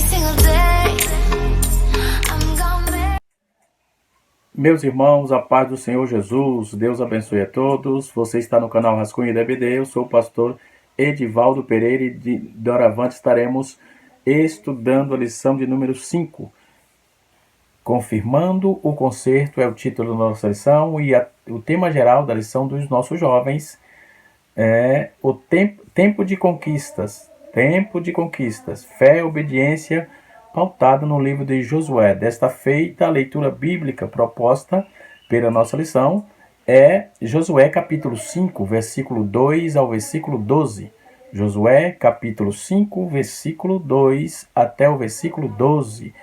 single day. I'm gonna Meus irmãos, a paz do Senhor Jesus, Deus abençoe a todos. Você está no canal Rascunho DBD, eu sou o pastor Edivaldo Pereira e de doravante estaremos estudando a lição de número 5. Confirmando o concerto é o título da nossa lição e o tema geral da lição dos nossos jovens é o tempo de conquistas. Tempo de conquistas, fé e obediência pautado no livro de Josué. Desta feita, a leitura bíblica proposta pela nossa lição é Josué capítulo 5, versículo 2 ao versículo 12. Josué capítulo 5, versículo 2 até o versículo 12.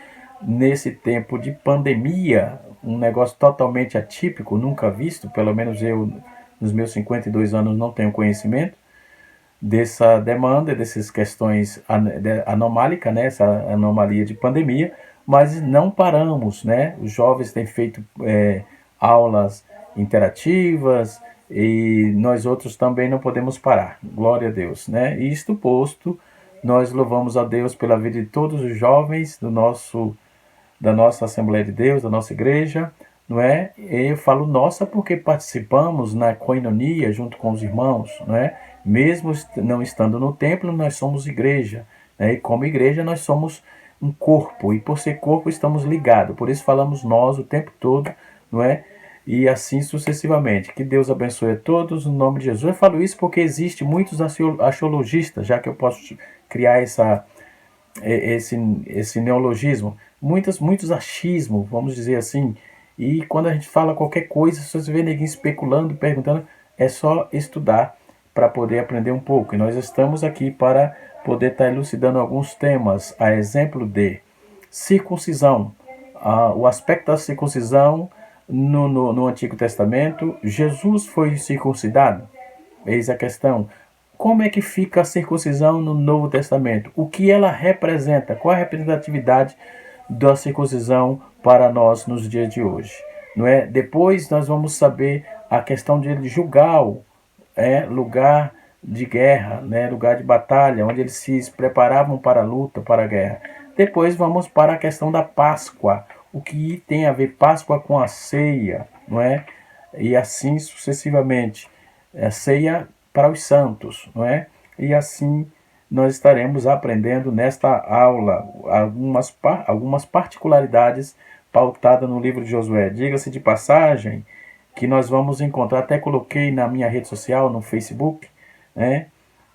Nesse tempo de pandemia, um negócio totalmente atípico, nunca visto, pelo menos eu, nos meus 52 anos, não tenho conhecimento dessa demanda, dessas questões anomálicas, né, essa anomalia de pandemia, mas não paramos, né? Os jovens têm feito aulas interativas e nós outros também não podemos parar. Glória a Deus, né? E isto posto, nós louvamos a Deus pela vida de todos os jovens da nossa Assembleia de Deus, da nossa igreja, não é? Eu falo nossa porque participamos na koinonia junto com os irmãos, não é? Mesmo não estando no templo, nós somos igreja, né? E como igreja nós somos um corpo, e por ser corpo estamos ligados, por isso falamos nós o tempo todo, não é? E assim sucessivamente. Que Deus abençoe a todos, no nome de Jesus. Eu falo isso porque existe muitos axiologistas, já que eu posso criar esse neologismo, muitos achismos, vamos dizer assim, e quando a gente fala qualquer coisa, se você vê ninguém especulando, perguntando, é só estudar para poder aprender um pouco. E nós estamos aqui para poder estar elucidando alguns temas, a exemplo de circuncisão, o aspecto da circuncisão no Antigo Testamento. Jesus foi circuncidado? Eis a questão. Como é que fica a circuncisão no Novo Testamento? O que ela representa? Qual a representatividade da circuncisão para nós nos dias de hoje? Não é? Depois nós vamos saber a questão de Gilgal, lugar de guerra, né? Lugar de batalha, onde eles se preparavam para a luta, para a guerra. Depois vamos para a questão da Páscoa. O que tem a ver Páscoa com a ceia, não é? E assim sucessivamente. A ceia para os santos, não é? E assim nós estaremos aprendendo nesta aula algumas particularidades pautadas no livro de Josué. Diga-se de passagem que nós vamos encontrar, até coloquei na minha rede social, no Facebook, né?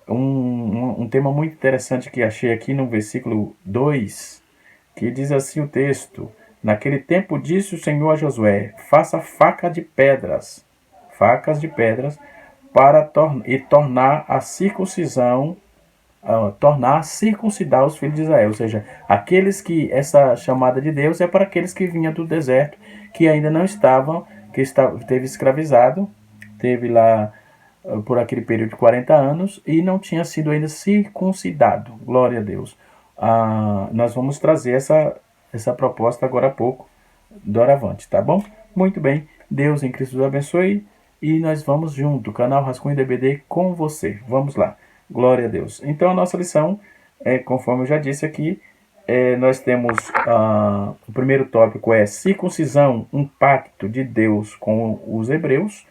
Um tema muito interessante que achei aqui no versículo 2, que diz assim o texto: naquele tempo disse o Senhor a Josué, faça facas de pedras, para tornar a circuncisão, tornar a circuncidar os filhos de Israel. Ou seja, essa chamada de Deus é para aqueles que vinham do deserto, que ainda não estavam, teve escravizado, teve lá por aquele período de 40 anos e não tinha sido ainda circuncidado. Glória a Deus. Nós vamos trazer essa proposta agora há pouco, doravante, tá bom? Muito bem, Deus em Cristo os abençoe. E nós vamos junto, canal Rascunho DBD com você. Vamos lá, glória a Deus. Então a nossa lição, conforme eu já disse aqui, nós temos o primeiro tópico é circuncisão, um pacto de Deus com os hebreus.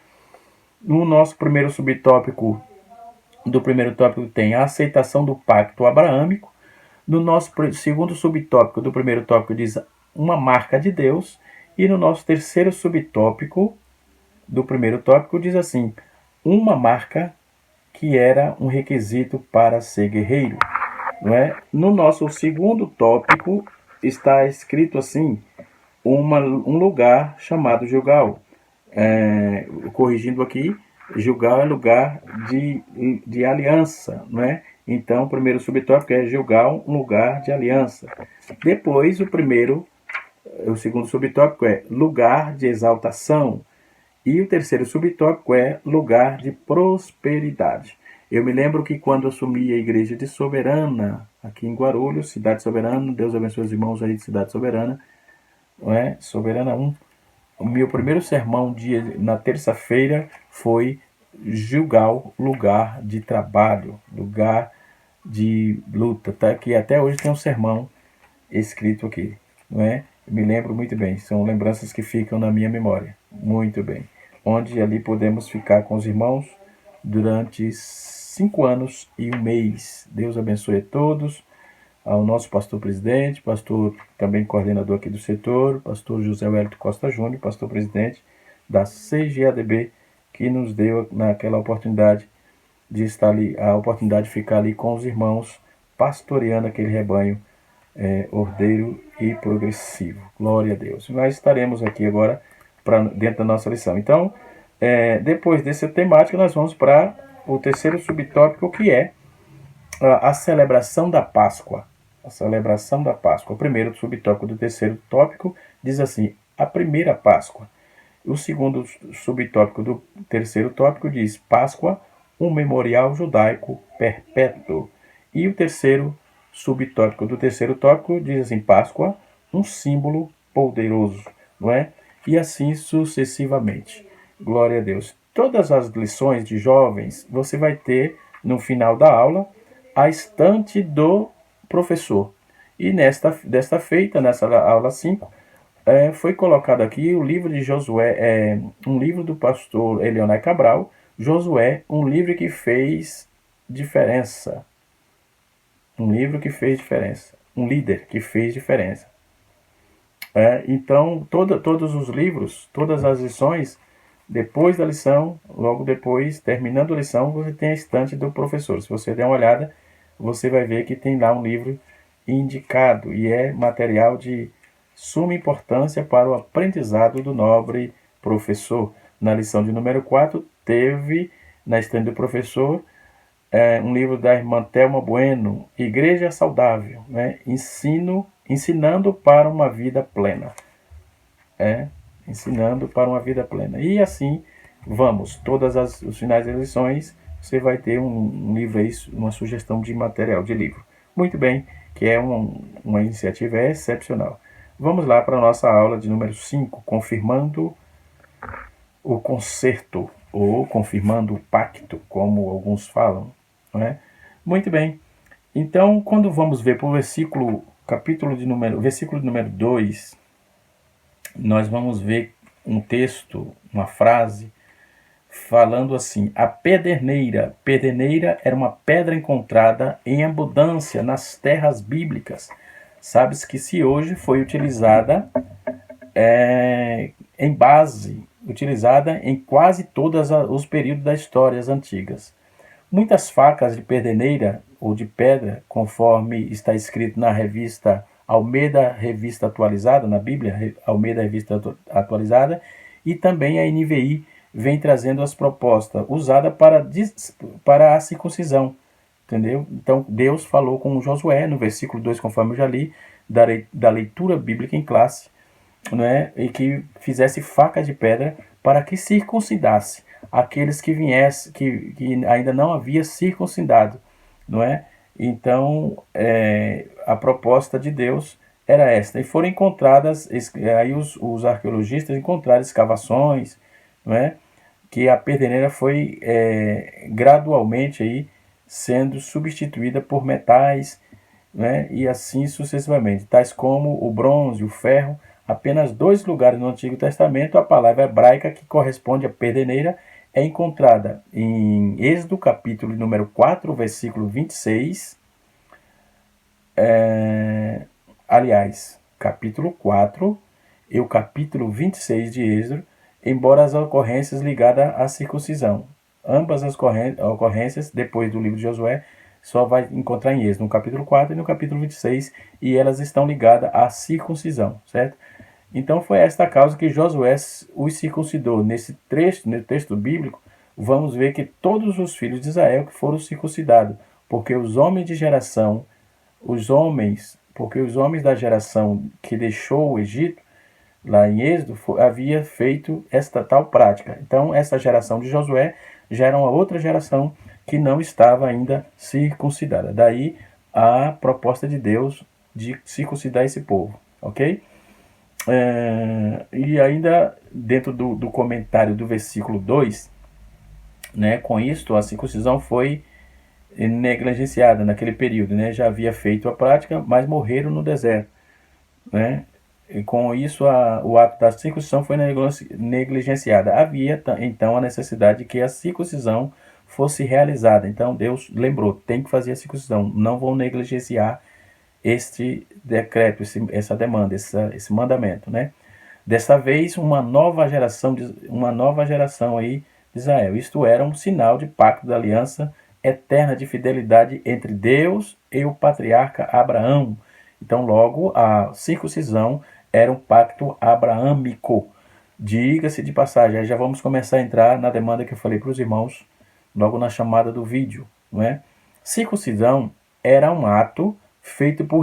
No nosso primeiro subtópico, do primeiro tópico tem a aceitação do pacto abraâmico. No nosso segundo subtópico do primeiro tópico diz uma marca de Deus. E no nosso terceiro subtópico do primeiro tópico diz assim, uma marca que era um requisito para ser guerreiro, não é? No nosso segundo tópico está escrito assim, um lugar chamado Gilgal. Corrigindo aqui, Gilgal é lugar de aliança, não é? Então o primeiro subtópico é Gilgal, um lugar de aliança. Depois o segundo subtópico é lugar de exaltação. E o terceiro subtópico é lugar de prosperidade. Eu me lembro que quando assumi a igreja de Soberana, aqui em Guarulhos, Cidade Soberana, Deus abençoe os irmãos aí de Cidade Soberana, não é? Soberana 1. O meu primeiro sermão na terça-feira foi Gilgal, lugar de trabalho, lugar de luta, tá? Que até hoje tem um sermão escrito aqui, não é? Eu me lembro muito bem, são lembranças que ficam na minha memória, muito bem. Onde ali podemos ficar com os irmãos durante 5 anos e 1 mês. Deus abençoe a todos, ao nosso pastor presidente, pastor também coordenador aqui do setor, pastor José Wellington Costa Júnior, pastor presidente da CGADB, que nos deu naquela oportunidade de estar ali, a oportunidade de ficar ali com os irmãos, pastoreando aquele rebanho ordeiro e progressivo. Glória a Deus. Nós estaremos aqui agora dentro da nossa lição. Então, depois dessa temática, nós vamos para o terceiro subtópico, que é a celebração da Páscoa. A celebração da Páscoa. O primeiro subtópico do terceiro tópico diz assim: a primeira Páscoa. O segundo subtópico do terceiro tópico diz Páscoa, um memorial judaico perpétuo. E o terceiro subtópico do terceiro tópico diz assim: Páscoa, um símbolo poderoso, não é? E assim sucessivamente. Glória a Deus. Todas as lições de jovens você vai ter no final da aula a estante do professor. E desta feita, nessa aula 5, foi colocado aqui o livro de Josué, um livro do pastor Elionai Cabral, Josué, um livro que fez diferença. Um livro que fez diferença. Um líder que fez diferença. Então, todos os livros, todas as lições, depois da lição, logo depois, terminando a lição, você tem a estante do professor. Se você der uma olhada, você vai ver que tem lá um livro indicado e é material de suma importância para o aprendizado do nobre professor. Na lição de número 4, teve na estante do professor um livro da irmã Thelma Bueno, Igreja Saudável, né? Ensinando para uma vida plena. Ensinando para uma vida plena. E assim vamos, os finais das lições, você vai ter um livro aí, uma sugestão de material, de livro. Muito bem, que é uma iniciativa excepcional. Vamos lá para a nossa aula de número 5, confirmando o concerto, ou confirmando o pacto, como alguns falam, não é? Muito bem. Então, quando vamos ver para o versículo número 2, nós vamos ver um texto, uma frase, falando assim: a pederneira. Pederneira era uma pedra encontrada em abundância nas terras bíblicas. Sabes que se hoje foi utilizada utilizada em quase todos os períodos da história antigas. Muitas facas de pederneira ou de pedra, conforme está escrito na revista Almeida Revista Atualizada, na Bíblia Almeida Revista Atualizada, e também a NVI vem trazendo as propostas usadas para a circuncisão. Entendeu? Então, Deus falou com Josué, no versículo 2, conforme eu já li, da leitura bíblica em classe, não é? E que fizesse facas de pedra para que circuncidasse aqueles que viessem, que ainda não havia circuncidado, não é? Então, a proposta de Deus era esta. E foram encontradas, aí os arqueologistas encontraram escavações, não é? Que a pederneira foi gradualmente aí sendo substituída por metais, né? E assim sucessivamente, tais como o bronze, o ferro. Apenas 2 lugares no Antigo Testamento a palavra hebraica que corresponde à pederneira é encontrada em Êxodo capítulo número 4, versículo 26. Aliás, capítulo 4 e o capítulo 26 de Êxodo, embora as ocorrências ligadas à circuncisão. Ambas as ocorrências, depois do livro de Josué, só vai encontrar em Êxodo, no capítulo 4 e no capítulo 26, e elas estão ligadas à circuncisão, certo? Então foi esta a causa que Josué os circuncidou. Nesse texto bíblico, vamos ver que todos os filhos de Israel que foram circuncidados, porque os homens da geração que deixou o Egito, lá em Êxodo, havia feito esta tal prática. Então, essa geração de Josué já era uma outra geração que não estava ainda circuncidada. Daí a proposta de Deus de circuncidar esse povo, ok? E ainda dentro do comentário do versículo 2, né, com isto a circuncisão foi negligenciada naquele período, né? Já havia feito a prática, mas morreram no deserto. né? E com isso, o ato da circuncisão foi negligenciado. Havia então a necessidade de que a circuncisão fosse realizada. Então Deus lembrou, tem que fazer a circuncisão, não vão negligenciar este decreto, essa demanda, esse mandamento, né? Dessa vez, uma nova geração aí de Israel. Isto era um sinal de pacto da aliança eterna de fidelidade entre Deus e o patriarca Abraão. Então, logo, a circuncisão era um pacto abraâmico. Diga-se de passagem, aí já vamos começar a entrar na demanda que eu falei para os irmãos logo na chamada do vídeo, não é? Circuncisão era um ato feito por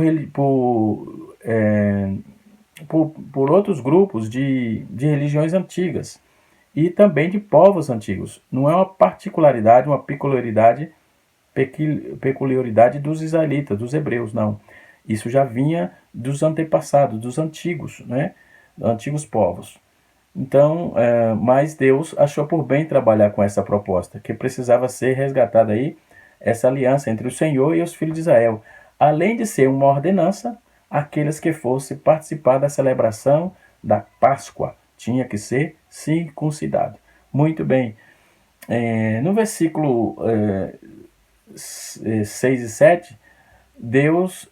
outros grupos de religiões antigas e também de povos antigos. Não é uma particularidade, uma peculiaridade dos israelitas, dos hebreus, não. Isso já vinha dos antepassados, dos antigos, né? Antigos povos. Então, mas Deus achou por bem trabalhar com essa proposta, que precisava ser resgatada aí, essa aliança entre o Senhor e os filhos de Israel, além de ser uma ordenança, aqueles que fossem participar da celebração da Páscoa tinha que ser circuncidado. Muito bem. No versículo 6 e 7, Deus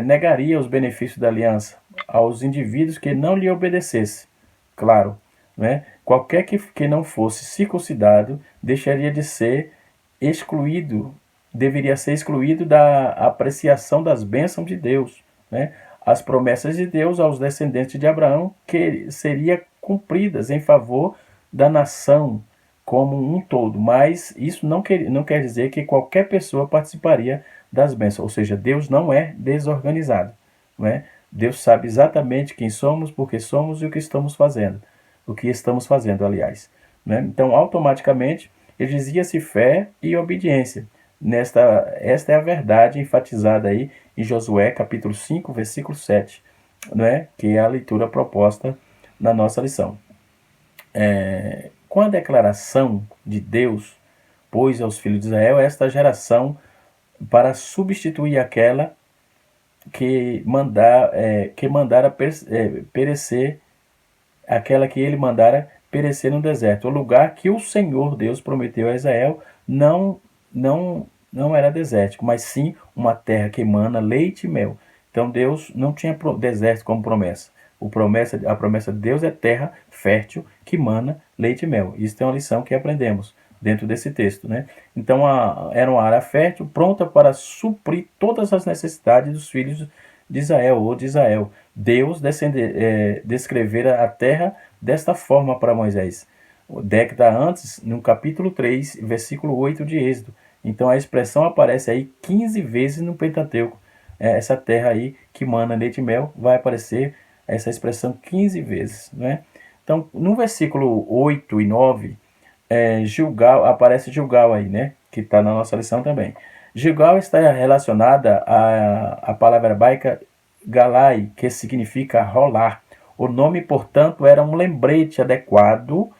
negaria os benefícios da aliança aos indivíduos que não lhe obedecessem. Claro, né? Qualquer que não fosse circuncidado deixaria de ser excluído, deveria ser excluído da apreciação das bênçãos de Deus, né? As promessas de Deus aos descendentes de Abraão que seriam cumpridas em favor da nação como um todo, mas isso não quer dizer que qualquer pessoa participaria das bênçãos, ou seja, Deus não é desorganizado, não é? Deus sabe exatamente quem somos, por que somos e o que estamos fazendo, aliás, né? Então, automaticamente, exigia-se fé e obediência. Esta é a verdade enfatizada aí em Josué, capítulo 5, versículo 7, né? Que é a leitura proposta na nossa lição. Com a declaração de Deus, pôs aos filhos de Israel esta geração para substituir aquela que mandara perecer, aquela que ele mandara perecer no deserto. O lugar que o Senhor Deus prometeu a Israel não era desértico, mas sim uma terra que emana leite e mel. Então Deus não tinha deserto como promessa. A promessa de Deus é terra fértil que emana leite e mel. Isso é uma lição que aprendemos dentro desse texto, né? Então era uma área fértil pronta para suprir todas as necessidades dos filhos de Israel ou de Israel. Deus descrevera a terra desta forma para Moisés, década antes, no capítulo 3, versículo 8 de Êxodo. Então a expressão aparece aí 15 vezes no Pentateuco. Essa terra aí que mana leite e mel vai aparecer essa expressão 15 vezes, né? Então, no versículo 8 e 9, aparece Gilgal aí, né? Que está na nossa lição também. Gilgal está relacionada à palavra hebraica galai, que significa rolar. O nome, portanto, era um lembrete adequado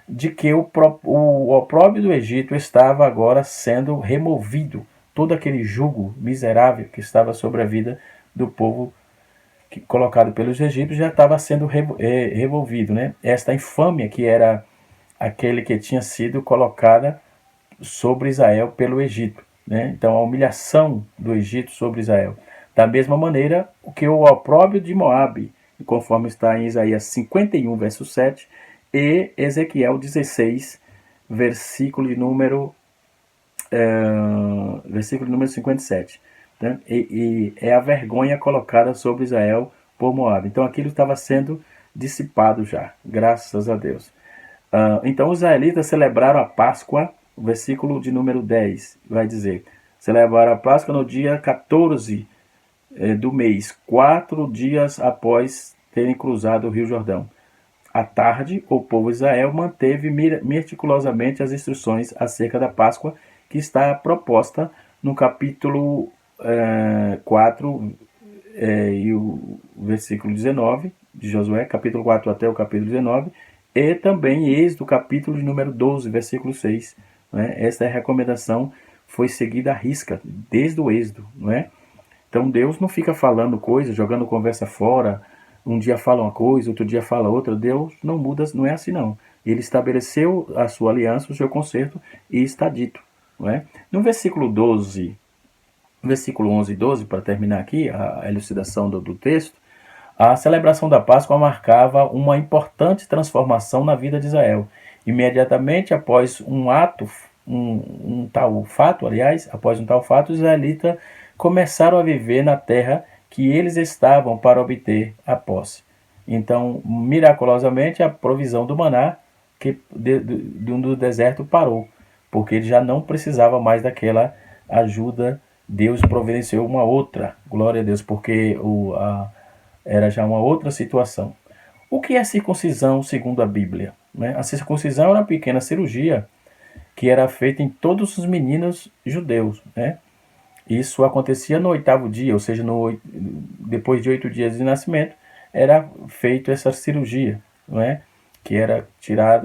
de que o opróbrio do Egito estava agora sendo removido. Todo aquele jugo miserável que estava sobre a vida do povo colocado pelos egípcios já estava sendo revolvido, né? Esta infâmia que era aquele que tinha sido colocada sobre Israel pelo Egito, né? Então a humilhação do Egito sobre Israel. Da mesma maneira, o que o opróbrio de Moabe, conforme está em Isaías 51, verso 7, e Ezequiel 16, versículo número 57. Né? E é a vergonha colocada sobre Israel por Moabe. Então aquilo estava sendo dissipado já, graças a Deus. Então os israelitas celebraram a Páscoa, o versículo de número 10 vai dizer: celebraram a Páscoa no dia 14 do mês, 4 dias após terem cruzado o Rio Jordão. À tarde, o povo de Israel manteve meticulosamente as instruções acerca da Páscoa que está proposta no capítulo 4 e o versículo 19 de Josué, capítulo 4 até o capítulo 19, e também Êxodo, capítulo de número 12, versículo 6. Né? Esta recomendação foi seguida à risca, desde o Êxodo. Não é? Então Deus não fica falando coisas, jogando conversa fora, um dia fala uma coisa, outro dia fala outra. Deus não muda, não é assim não. Ele estabeleceu a sua aliança, o seu concerto, e está dito. Não é? No versículo 11 e 12, para terminar aqui a elucidação do texto, a celebração da Páscoa marcava uma importante transformação na vida de Israel. Imediatamente após após um tal fato, os israelitas começaram a viver na terra que eles estavam para obter a posse. Então, miraculosamente, a provisão do maná do deserto parou, porque ele já não precisava mais daquela ajuda. Deus providenciou uma outra, glória a Deus, porque era já uma outra situação. O que é circuncisão segundo a Bíblia? Né? A circuncisão era uma pequena cirurgia que era feita em todos os meninos judeus. Né? Isso acontecia no 8º dia, ou seja, depois de 8 dias de nascimento, era feita essa cirurgia, não é? Que era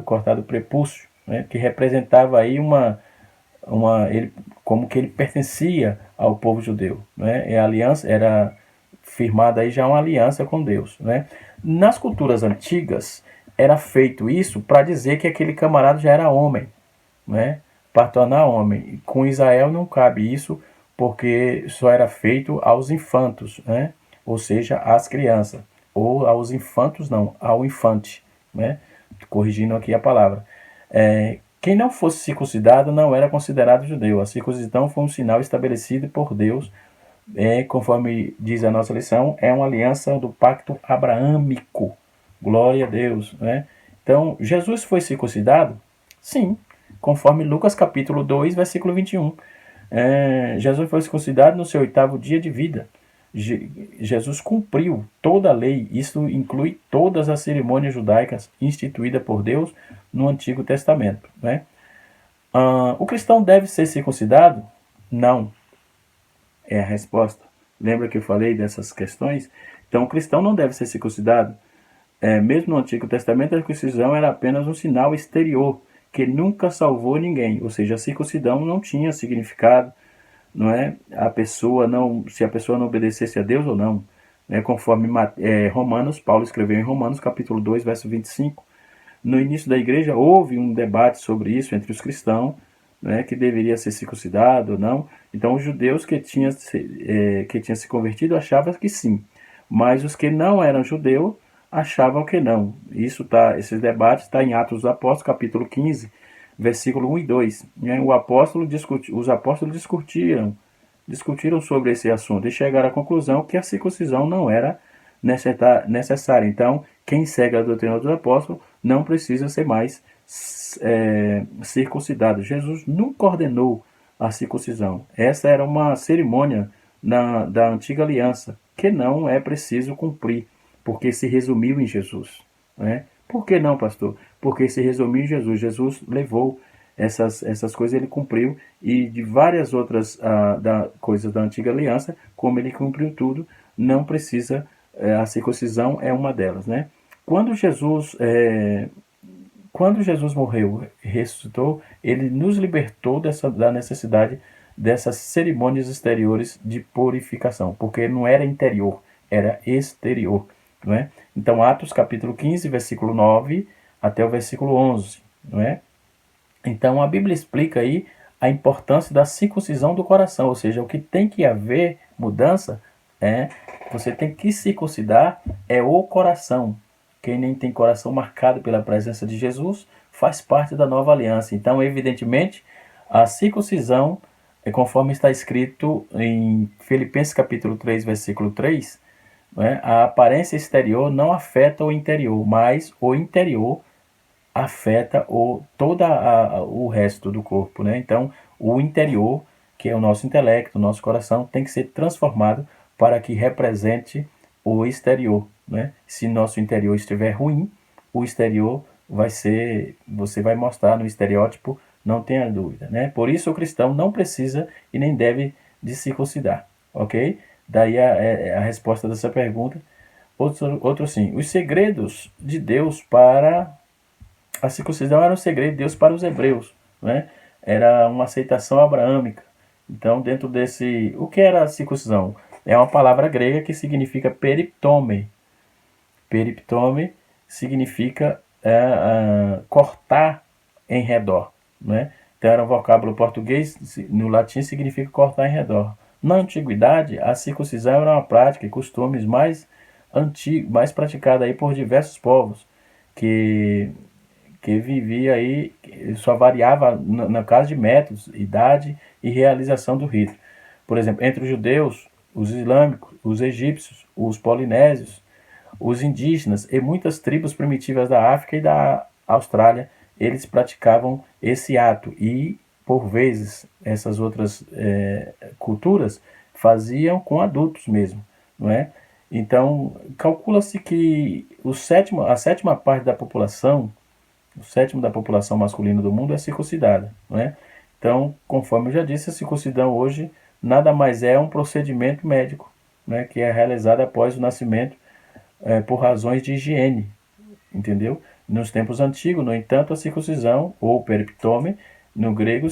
cortado o prepúcio, né? Que representava aí como que ele pertencia ao povo judeu. Né? E a aliança era firmada aí já uma aliança com Deus. Né? Nas culturas antigas, era feito isso para dizer que aquele camarada já era homem, né? Para tornar homem. Com Israel não cabe isso, porque só era feito aos infantos, né? Ou seja, às crianças. Ou aos infantos, não, ao infante, né? Corrigindo aqui a palavra. Quem não fosse circuncidado não era considerado judeu. A circuncisão foi um sinal estabelecido por Deus, conforme diz a nossa lição, é uma aliança do pacto abraâmico. Glória a Deus. Né? Então, Jesus foi circuncidado? Sim, conforme Lucas capítulo 2, versículo 21. Jesus foi circuncidado no seu 8º dia de vida. Jesus cumpriu toda a lei, isso inclui todas as cerimônias judaicas instituídas por Deus no Antigo Testamento. Né? O cristão deve ser circuncidado? Não. É a resposta. Lembra que eu falei dessas questões? Então, o cristão não deve ser circuncidado. Mesmo no Antigo Testamento, a circuncisão era apenas um sinal exterior, que nunca salvou ninguém. Ou seja, a circuncisão não tinha significado, não é? Se a pessoa não obedecesse a Deus ou não. Né? Conforme Romanos, Paulo escreveu em Romanos, capítulo 2, verso 25. No início da igreja, houve um debate sobre isso entre os cristãos, né, que deveria ser circuncidado ou não. Então, os judeus que tinham se convertido achavam que sim, mas os que não eram judeus achavam que não. Esses debates estão em Atos dos Apóstolos, capítulo 15, versículo 1 e 2. Né? Os apóstolos discutiram sobre esse assunto e chegaram à conclusão que a circuncisão não era necessária. Então, quem segue a doutrina dos apóstolos não precisa ser mais circuncidado. Jesus nunca ordenou a circuncisão. Essa era uma cerimônia da antiga aliança que não é preciso cumprir, porque se resumiu em Jesus. Né? Por que não, pastor? Porque se resumiu em Jesus. Jesus levou essas coisas, ele cumpriu, e de várias outras coisas da antiga aliança, como ele cumpriu tudo, não precisa, a circuncisão é uma delas. Né? Quando Jesus morreu e ressuscitou, ele nos libertou da necessidade dessas cerimônias exteriores de purificação, porque não era interior, era exterior. Não é? Então, Atos capítulo 15, versículo 9 até o versículo 11. Não é? Então, a Bíblia explica aí a importância da circuncisão do coração, ou seja, o que tem que haver mudança você tem que circuncidar o coração. Quem nem tem coração marcado pela presença de Jesus faz parte da nova aliança. Então, evidentemente, a circuncisão, conforme está escrito em Filipenses capítulo 3, versículo 3, a aparência exterior não afeta o interior, mas o interior afeta todo o resto do corpo. Né? Então, o interior, que é o nosso intelecto, o nosso coração, tem que ser transformado para que represente o exterior. Né? Se nosso interior estiver ruim, o exterior você vai mostrar no estereótipo, não tenha dúvida. Né? Por isso o cristão não precisa e nem deve de circuncidar. Ok? Daí a resposta dessa pergunta. Outro sim. Os segredos de Deus para a circuncisão era um segredo de Deus para os hebreus. Né? Era uma aceitação abraâmica. Então, dentro desse... O que era a circuncisão? É uma palavra grega que significa periptome. Periptome significa cortar em redor, né? Então era um vocábulo português, no latim significa cortar em redor. Na antiguidade, a circuncisão era uma prática e costumes mais antigo, mais praticada aí por diversos povos que vivia aí, só variava no caso de métodos, idade e realização do rito. Por exemplo, entre os judeus, os islâmicos, os egípcios, os polinésios, os indígenas e muitas tribos primitivas da África e da Austrália, eles praticavam esse ato e, por vezes, essas outras culturas faziam com adultos mesmo, não é? Então, calcula-se que a sétima parte da população, o sétimo da população masculina do mundo é circuncidada, não é? Então, conforme eu já disse, a circuncisão hoje nada mais é um procedimento médico, né, que é realizado após o nascimento por razões de higiene, entendeu? Nos tempos antigos, no entanto, a circuncisão, ou periptome, no grego,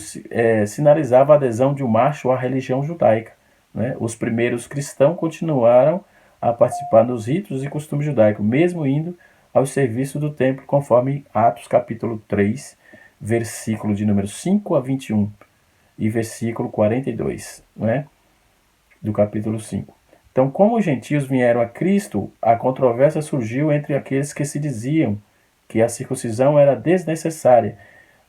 sinalizava a adesão de um macho à religião judaica, né? Os primeiros cristãos continuaram a participar dos ritos e costumes judaicos, mesmo indo ao serviço do templo, conforme Atos capítulo 3, versículo de número 5 a 21 e versículo 42, né, do capítulo 5. Então, como os gentios vieram a Cristo, a controvérsia surgiu entre aqueles que se diziam que a circuncisão era desnecessária,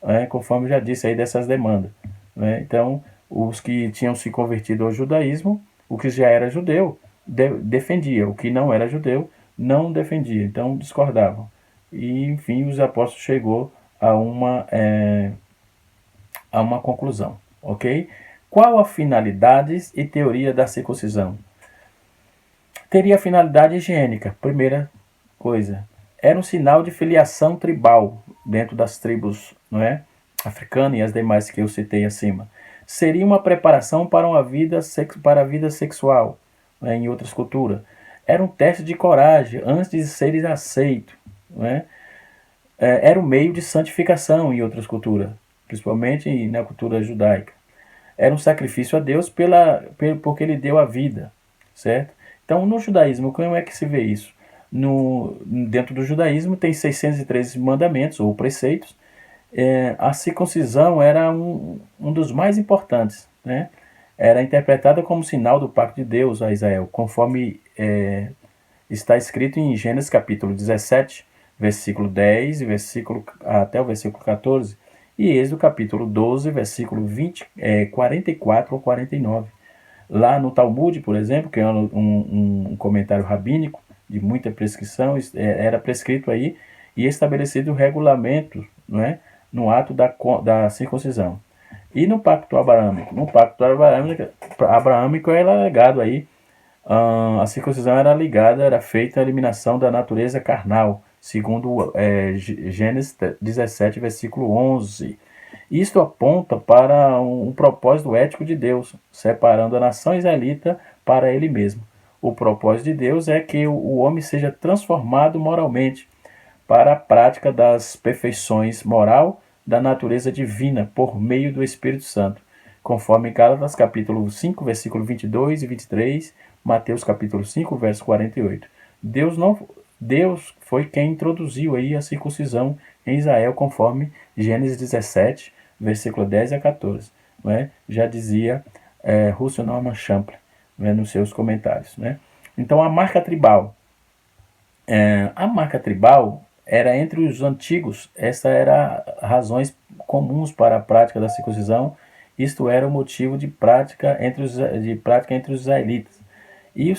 né, conforme já disse aí dessas demandas, né? Então, os que tinham se convertido ao judaísmo, o que já era judeu, defendia, o que não era judeu, não defendia, então discordavam. E, enfim, os apóstolos chegou a uma conclusão, ok? Qual a finalidade e teoria da circuncisão? Teria finalidade higiênica, primeira coisa. Era um sinal de filiação tribal dentro das tribos, não é? Africana e as demais que eu citei acima. Seria uma preparação para a vida sexual, né, em outras culturas. Era um teste de coragem antes de ser aceito, né? Era um meio de santificação em outras culturas, principalmente na cultura judaica. Era um sacrifício a Deus porque ele deu a vida, certo? Então, no judaísmo, como é que se vê isso? Dentro do judaísmo tem 613 mandamentos ou preceitos. A circuncisão era um dos mais importantes, né? Era interpretada como sinal do pacto de Deus a Israel, conforme está escrito em Gênesis capítulo 17, versículo 10 e até o versículo 14, e Êxodo capítulo 12, versículo 44 ou 49. Lá no Talmud, por exemplo, que é um comentário rabínico de muita prescrição, era prescrito aí e estabelecido regulamento, não é, no ato da circuncisão. E no pacto abraâmico? No pacto abraâmico era ligado aí, a circuncisão era feita a eliminação da natureza carnal, segundo Gênesis 17, versículo 11. Isto aponta para um propósito ético de Deus, separando a nação israelita para ele mesmo. O propósito de Deus é que o homem seja transformado moralmente para a prática das perfeições moral da natureza divina por meio do Espírito Santo, conforme Gálatas capítulo 5, versículo 22 e 23, Mateus capítulo 5, verso 48. Deus foi quem introduziu aí a circuncisão em Israel, conforme Gênesis 17, versículo 10 a 14. Né? Já dizia Russell Norman Champlin, né, nos seus comentários. Né? Então, a marca tribal. A marca tribal era entre os antigos, essa era razões comuns para a prática da circuncisão, isto era o motivo de prática entre os israelitas. E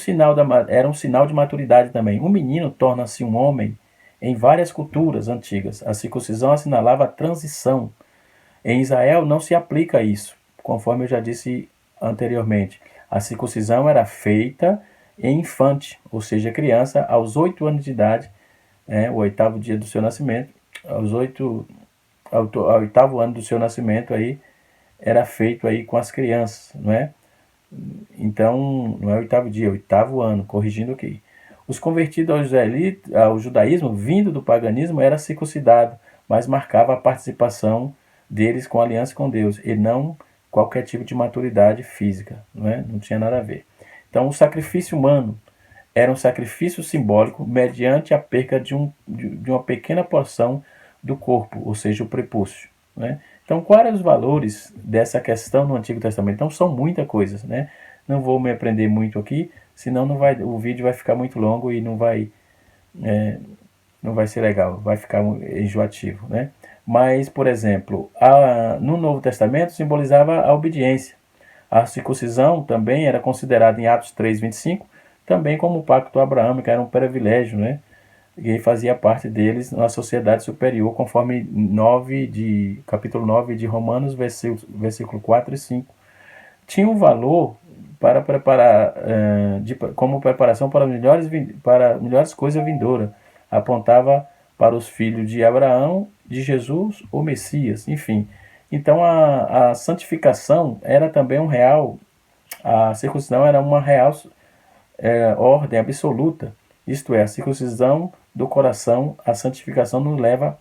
era um sinal de maturidade também. Um menino torna-se um homem em várias culturas antigas. A circuncisão assinalava a transição. Em Israel não se aplica isso, conforme eu já disse anteriormente. A circuncisão era feita em infante, ou seja, criança, aos 8 anos de idade, o 8º dia do seu nascimento, ao 8º ano do seu nascimento aí, era feito aí com as crianças, não é? Então, não é o 8º dia, é o 8º ano, corrigindo aqui. Os convertidos ao judaísmo, vindo do paganismo, era circuncidado, mas marcava a participação deles com a aliança com Deus, e não qualquer tipo de maturidade física, não é? Não tinha nada a ver. Então, o sacrifício humano era um sacrifício simbólico mediante a perca de uma pequena porção do corpo, ou seja, o prepúcio, né? Então, quais eram os valores dessa questão no Antigo Testamento? Então, são muitas coisas, né? Não vou me aprender muito aqui, senão o vídeo vai ficar muito longo e não vai ser legal, vai ficar enjoativo, né? Mas, por exemplo, no Novo Testamento simbolizava a obediência. A circuncisão também era considerada em Atos 3:25 também como o pacto abraâmico, era um privilégio, né? E fazia parte deles na sociedade superior, conforme capítulo 9 de Romanos, versículo 4 e 5. Tinha um valor para preparar, como preparação para melhores coisas vindouras. Apontava para os filhos de Abraão, de Jesus, o Messias, enfim. Então a santificação era também a circuncisão era uma real ordem absoluta, isto é, a circuncisão do coração, a santificação nos leva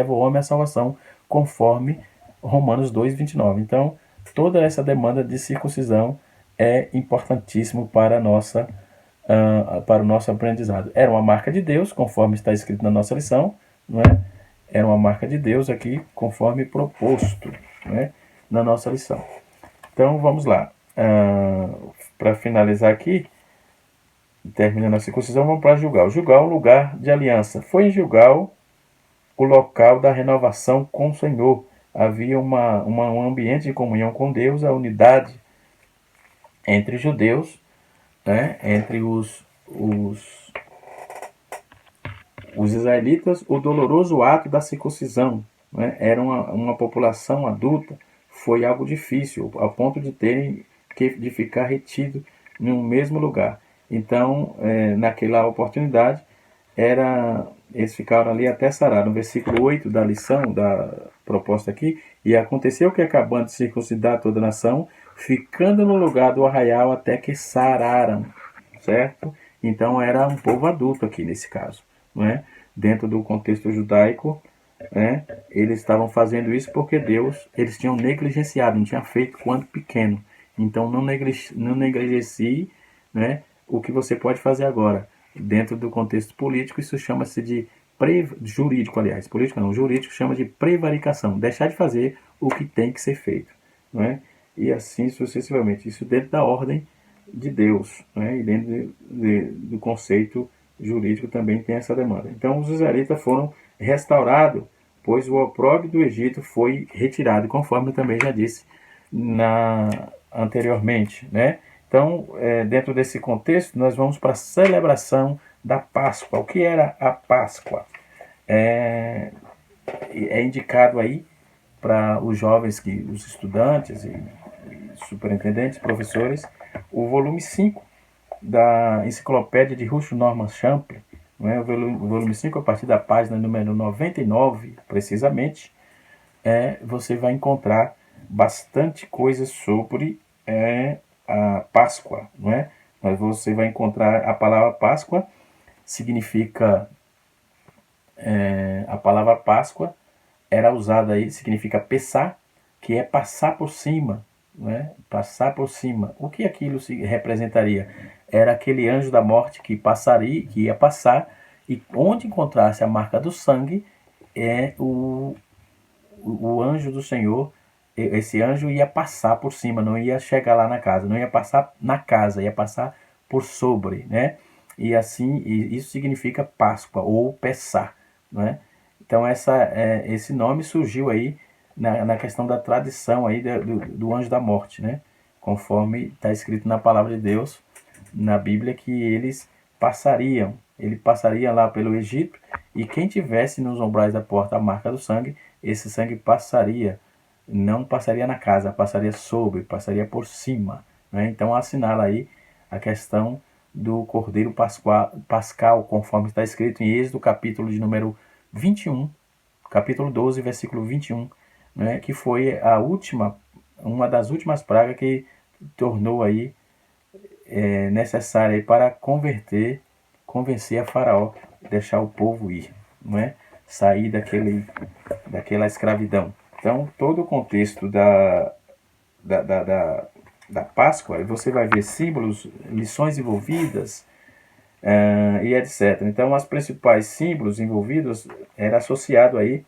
o homem à salvação, conforme Romanos 2:29. Então, toda essa demanda de circuncisão é importantíssimo para o nosso aprendizado. Era uma marca de Deus, conforme está escrito na nossa lição, não é? Era uma marca de Deus aqui, conforme proposto, né, na nossa lição. Então, vamos lá. Para finalizar aqui, terminando a circuncisão, vamos para Gilgal. Gilgal é um lugar de aliança. Foi em Gilgal o local da renovação com o Senhor. Havia um ambiente de comunhão com Deus, a unidade entre os judeus, né, entre os israelitas, o doloroso ato da circuncisão, né, era uma população adulta, foi algo difícil, ao ponto de terem de ficar retido no mesmo lugar. Então, naquela oportunidade, eles ficaram ali até sarar. No versículo 8 da lição, da proposta aqui, e aconteceu que, acabando de circuncidar toda a nação, ficando no lugar do arraial até que sararam, certo? Então, era um povo adulto aqui, nesse caso, não é? Dentro do contexto judaico, né, eles estavam fazendo isso porque eles tinham negligenciado, não tinham feito quando pequeno. Então, não negligencie, né, o que você pode fazer agora. Dentro do contexto político, isso chama-se de jurídico, aliás, político não, jurídico chama de prevaricação, deixar de fazer o que tem que ser feito, não é? E assim sucessivamente, isso dentro da ordem de Deus, né? E dentro do conceito jurídico também tem essa demanda. Então os israelitas foram restaurados, pois o opróbrio do Egito foi retirado, conforme eu também já disse anteriormente, né? Então, dentro desse contexto, nós vamos para a celebração da Páscoa. O que era a Páscoa? É indicado aí para os jovens, os estudantes e superintendentes, professores, o volume 5 da Enciclopédia de Russell Norman Champlin, né? O volume 5, a partir da página número 99, precisamente, você vai encontrar bastante coisa sobre a Páscoa, não é? Mas você vai encontrar a palavra Páscoa, significa, a palavra Páscoa era usada aí, significa pesar, que é passar por cima, não é? Passar por cima. O que aquilo representaria? Era aquele anjo da morte que ia passar, e onde encontrasse a marca do sangue, o anjo do Senhor, esse anjo ia passar por cima, não ia chegar lá na casa, não ia passar na casa, ia passar por sobre, né? E assim, isso significa Páscoa ou Pessá, né? Então esse nome surgiu aí na questão da tradição aí do anjo da morte, né? Conforme está escrito na palavra de Deus, na Bíblia, que ele passaria lá pelo Egito, e quem tivesse nos umbrais da porta a marca do sangue, esse sangue não passaria na casa, passaria por cima, né? Então assinala aí a questão do Cordeiro Pascal, conforme está escrito em Êxodo, capítulo de número 21, capítulo 12, versículo 21, né? Que foi uma das últimas pragas que tornou aí necessária aí para convencer a Faraó, deixar o povo ir, não é? Sair daquela escravidão. Então, todo o contexto da Páscoa, você vai ver símbolos, lições envolvidas, e etc. Então, os principais símbolos envolvidos era associado aí,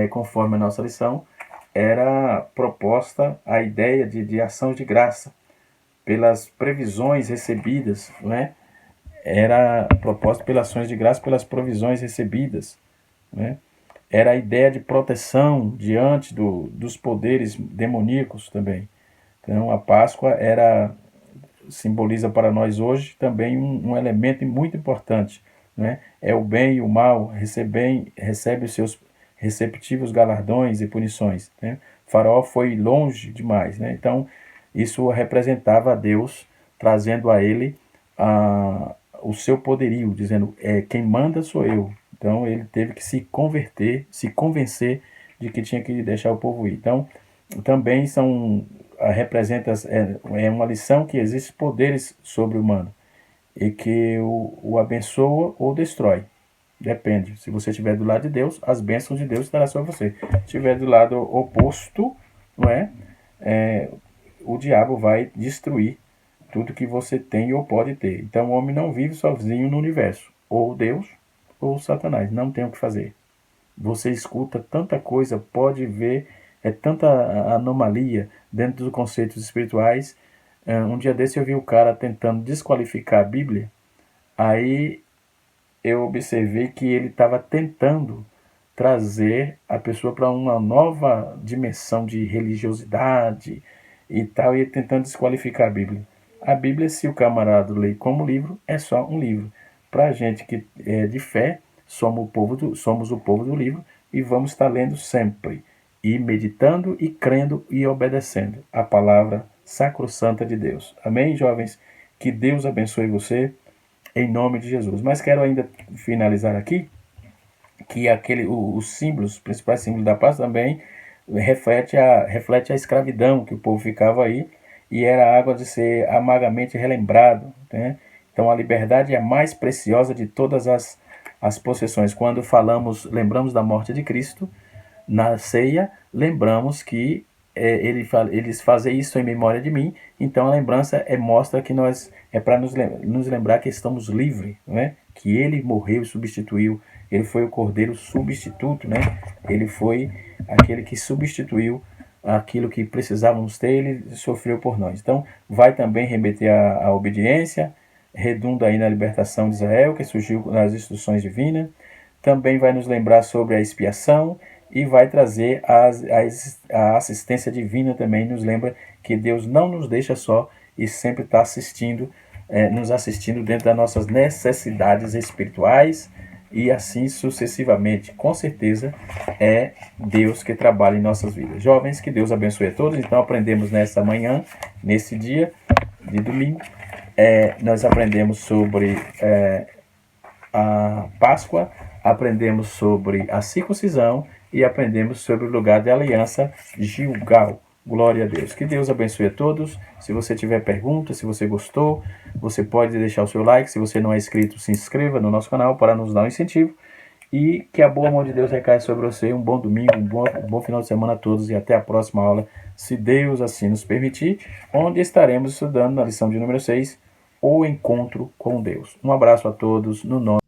conforme a nossa lição, era proposta a ideia de ação de graça pelas previsões recebidas, não é? Era proposta pelas ações de graça pelas provisões recebidas, né? Era a ideia de proteção diante dos poderes demoníacos também. Então, a Páscoa simboliza para nós hoje também um elemento muito importante, né? É o bem e o mal, recebe os seus receptivos galardões e punições, né? Faraó foi longe demais, né? Então, isso representava a Deus trazendo a ele o seu poderio, dizendo, quem manda sou eu. Então, ele teve que se convencer de que tinha que deixar o povo ir. Então, também representa, uma lição que existem poderes sobre o humano e que o abençoa ou destrói. Depende. Se você estiver do lado de Deus, as bênçãos de Deus estarão sobre você. Se estiver do lado oposto, não é? O diabo vai destruir tudo que você tem ou pode ter. Então o homem não vive sozinho no universo. Ou Deus ou Satanás. Não tem o que fazer. Você escuta tanta coisa, pode ver, tanta anomalia dentro dos conceitos espirituais. Um dia desse eu vi o cara tentando desqualificar a Bíblia. Aí eu observei que ele estava tentando trazer a pessoa para uma nova dimensão de religiosidade e tal, e tentando desqualificar a Bíblia. A Bíblia, se o camarada lê como livro, é só um livro. Para a gente que é de fé, somos o povo do livro e vamos estar lendo sempre, e meditando e crendo e obedecendo a palavra sacrossanta de Deus. Amém, jovens? Que Deus abençoe você, em nome de Jesus. Mas quero ainda finalizar aqui, que os símbolos, os principais símbolos da paz também reflete a escravidão que o povo ficava aí, e era água de ser amargamente relembrado, né? Então a liberdade é a mais preciosa de todas as possessões. Quando lembramos da morte de Cristo, na ceia, lembramos que eles fazem isso em memória de mim. Então a lembrança mostra que é para nos lembrar que estamos livres, né? Que ele morreu e substituiu. Ele foi o cordeiro substituto, né? Ele foi aquele que substituiu aquilo que precisávamos ter, ele sofreu por nós. Então vai também remeter à obediência, redunda aí na libertação de Israel, que surgiu nas instruções divinas. Também vai nos lembrar sobre a expiação e vai trazer a assistência divina também. Nos lembra que Deus não nos deixa só e sempre está nos assistindo dentro das nossas necessidades espirituais e assim sucessivamente. Com certeza é Deus que trabalha em nossas vidas. Jovens, que Deus abençoe a todos. Então aprendemos nessa manhã, nesse dia de domingo, nós aprendemos sobre a Páscoa, aprendemos sobre a circuncisão e aprendemos sobre o lugar de aliança Gilgal. Glória a Deus. Que Deus abençoe a todos. Se você tiver perguntas, se você gostou, você pode deixar o seu like. Se você não é inscrito, se inscreva no nosso canal para nos dar um incentivo. E que a boa mão de Deus recaia sobre você. Um bom domingo, um bom final de semana a todos e até a próxima aula, se Deus assim nos permitir, onde estaremos estudando na lição de número 6, o encontro com Deus. Um abraço a todos no nome